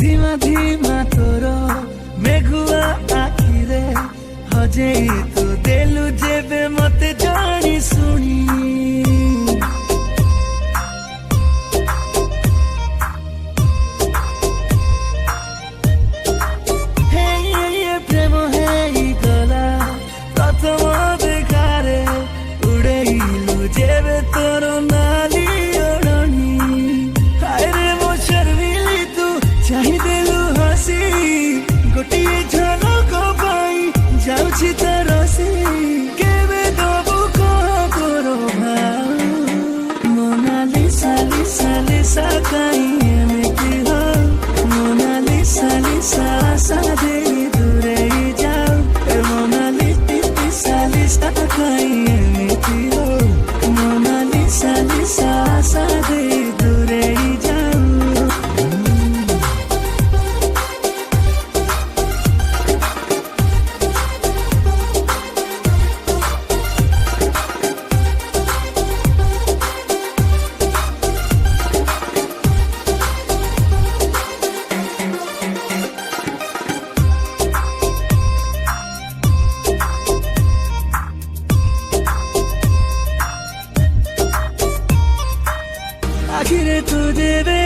धीमा धीमा तोर मेघुआ आखिरे हजेई तू देलु जेबे मते जानी सुनी प्रेम हेई गला प्रथम देखारे उड़ेइलु जेबे तोर नाली ओढ़नी हायरे मो शर्मिली तू चाहिदेलु हसी गोटिए झलक पाई जाउछि तरसी केबे दबु करो मोनालिसा लिसा लिसा काई एमिति हो मोनालिसा लिसा आशा दे दूरे जाओ मोनालिसा लिसा काई एमिति हो मोनालिसा लिसा आशा दे दूरे जाओ आखिरे तू देवे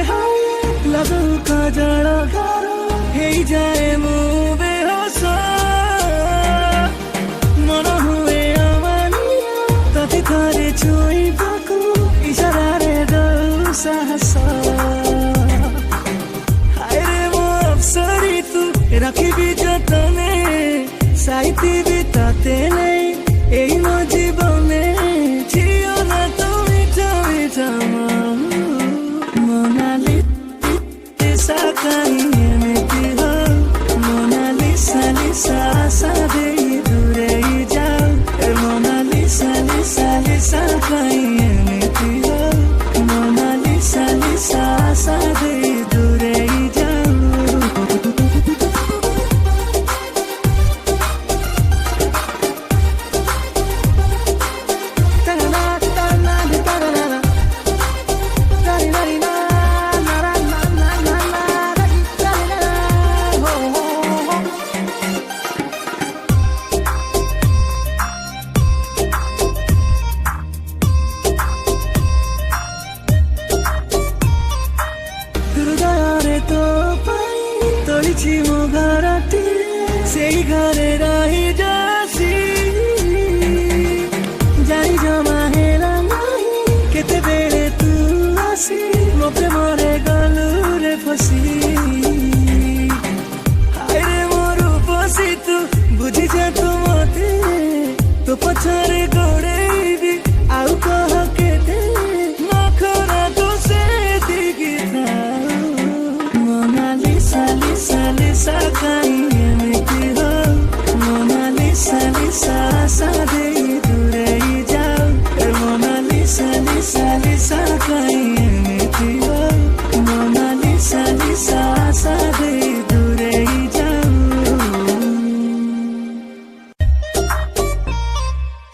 लगू कजल गारो हे जाए मुँह बेहोश मन हुए अमानिया तते थरे छुई पाकू इशारा रे दो साहस हायरे मो अफसरी तू रखिबी जतने साइती भी ताते नहीं एई मो जीवने छियो ना तू मिठा मिठा मोनालिसा काई एमिति हो मोनालिसा लिसा आशा दे दूरे जाओ मोनालिसा लिसा लिसा काई एमिति हो मोनालिसा लिसा आशा दे दूरे जाओ तो तोड़ी मो घरटी से घरे रही जासी जानी जमा हेला नहीं केते बेले तू आसी मो प्रेम